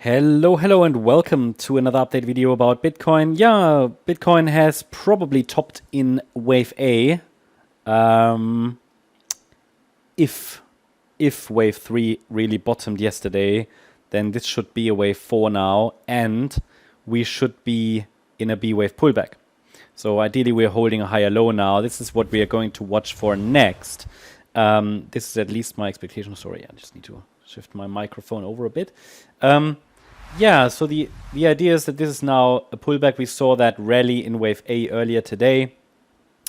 Hello, and welcome to another update video about Bitcoin. Yeah, Bitcoin has probably topped in Wave A. If Wave 3 really bottomed yesterday, then this should be a Wave 4 now, and we should be in a B wave pullback. So ideally, we're holding a higher low now. This is what we are going to watch for next. This is at least my expectation. Sorry, I just need to shift my microphone over a bit. Yeah, so the idea is that this is now a pullback. We saw that rally in Wave A earlier today.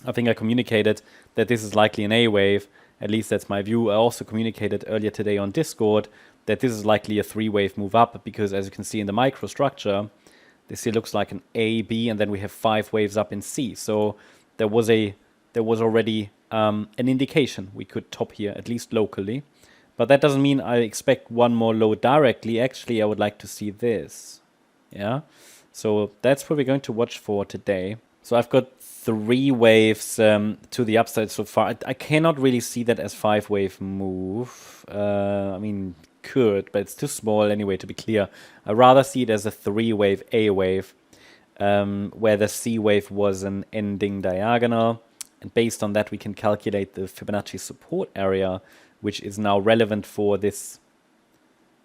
I think I communicated that this is likely an A wave. At least that's my view. I also communicated earlier today on Discord that this is likely a 3-wave move up because, as you can see in the microstructure, this here looks like an A, B, and then we have 5 waves up in C. So there was already an indication we could top here, at least locally. But that doesn't mean I expect one more low directly. Actually, I would like to see this. Yeah. So that's what we're going to watch for today. So I've got 3 waves to the upside so far. I cannot really see that as 5-wave move. I mean, could, but it's too small anyway, to be clear. I rather see it as a 3-wave A wave, where the C wave was an ending diagonal. And based on that, we can calculate the Fibonacci support area, which is now relevant for this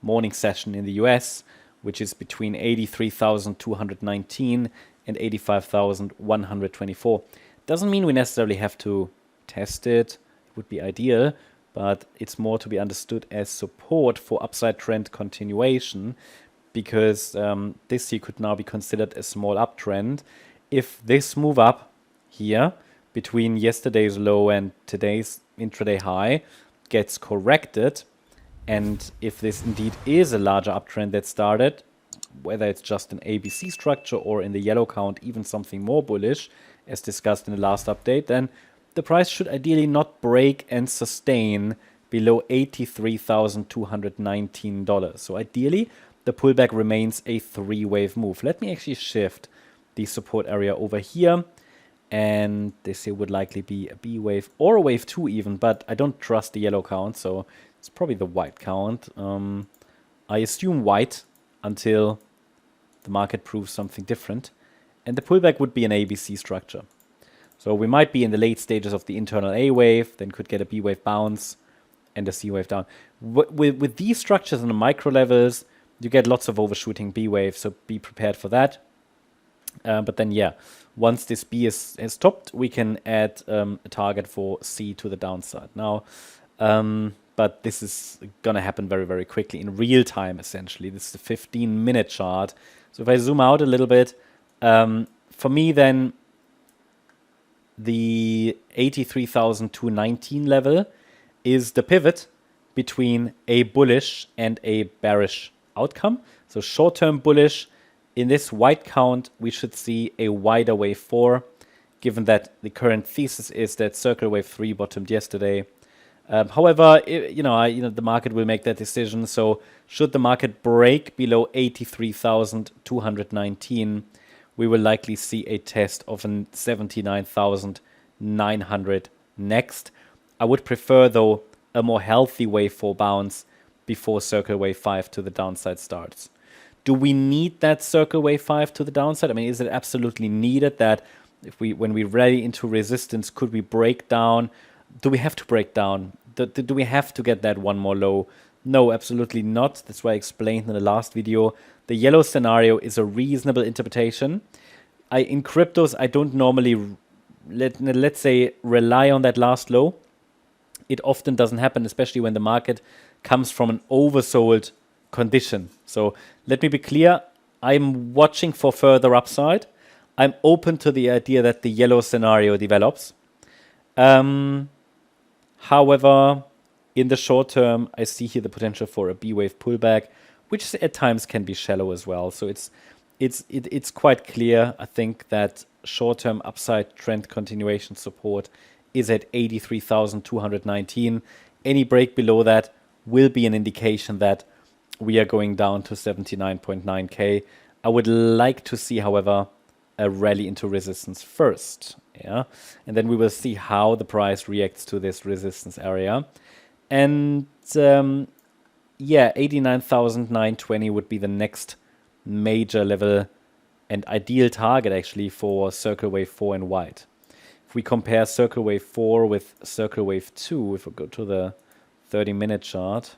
morning session in the US, which is between 83,219 and 85,124. Doesn't mean we necessarily have to test it. It would be ideal, but it's more to be understood as support for upside trend continuation, because this here could now be considered a small uptrend. If this move up here between yesterday's low and today's intraday high gets corrected, and if this indeed is a larger uptrend that started, whether it's just an ABC structure or in the yellow count even something more bullish, as discussed in the last update, then the price should ideally not break and sustain below $83,219. So ideally, the pullback remains a 3-wave move. Let me actually shift the support area over here. And this here would likely be a B wave or a wave 2 even, but I don't trust the yellow count, so it's probably the white count. I assume white until the market proves something different. And the pullback would be an ABC structure. So we might be in the late stages of the internal A wave, then could get a B wave bounce and a C wave down. With these structures on the micro levels, you get lots of overshooting B waves, so be prepared for that. But then, yeah, once this B has topped, we can add a target for C to the downside. Now, but this is going to happen very, very quickly in real time, essentially. This is a 15-minute chart. So if I zoom out a little bit, for me, then the 83,219 level is the pivot between a bullish and a bearish outcome. So short-term bullish. In this white count, we should see a wider wave 4, given that the current thesis is that circle wave 3 bottomed yesterday. However, the market will make that decision. So should the market break below 83,219, we will likely see a test of 79,900 next. I would prefer, though, a more healthy wave 4 bounce before circle wave 5 to the downside starts. Do we need that circle wave 5 to the downside? I mean, is it absolutely needed that when we rally into resistance, could we break down? Do we have to break down? Do we have to get that one more low? No, absolutely not. That's why I explained in the last video. The yellow scenario is a reasonable interpretation. In cryptos, I don't normally, let's say, rely on that last low. It often doesn't happen, especially when the market comes from an oversold condition. So let me be clear, I'm watching for further upside. I'm open to the idea that the yellow scenario develops. However, in the short term, I see here the potential for a B wave pullback, which at times can be shallow as well. So it's quite clear, I think, that short-term upside trend continuation support is at 83,219. Any break below that will be an indication that we are going down to 79.9K. I would like to see, however, a rally into resistance first. Yeah, and then we will see how the price reacts to this resistance area. And yeah, 89,920 would be the next major level and ideal target actually for Circle Wave 4 in white. If we compare Circle Wave 4 with Circle Wave 2, if we go to the 30-minute chart,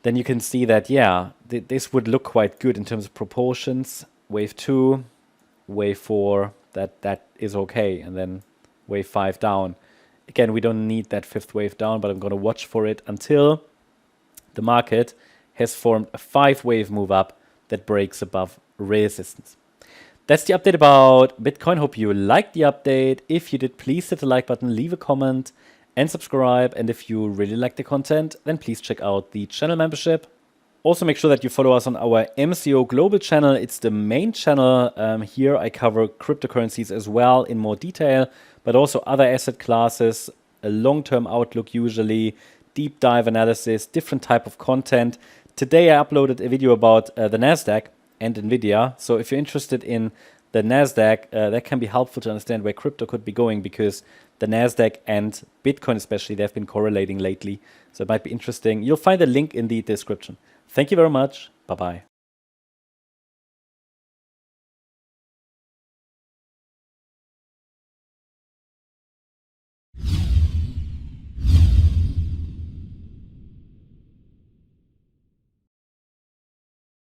then you can see that, yeah, this would look quite good in terms of proportions. Wave 2, Wave 4, that is okay. And then Wave 5 down. Again, we don't need that fifth wave down, but I'm going to watch for it until the market has formed a 5-wave move up that breaks above resistance. That's the update about Bitcoin. Hope you liked the update. If you did, please hit the like button, leave a comment, and subscribe. And if you really like the content, then please check out the channel membership. Also, make sure that you follow us on our MCO Global channel. It's the main channel. Here I cover cryptocurrencies as well in more detail, but also other asset classes, a long-term outlook usually, deep dive analysis, different type of content. Today I uploaded a video about the NASDAQ and NVIDIA. So if you're interested in the NASDAQ, that can be helpful to understand where crypto could be going, because the NASDAQ and Bitcoin especially, they've been correlating lately. So it might be interesting. You'll find a link in the description. Thank you very much. Bye-bye.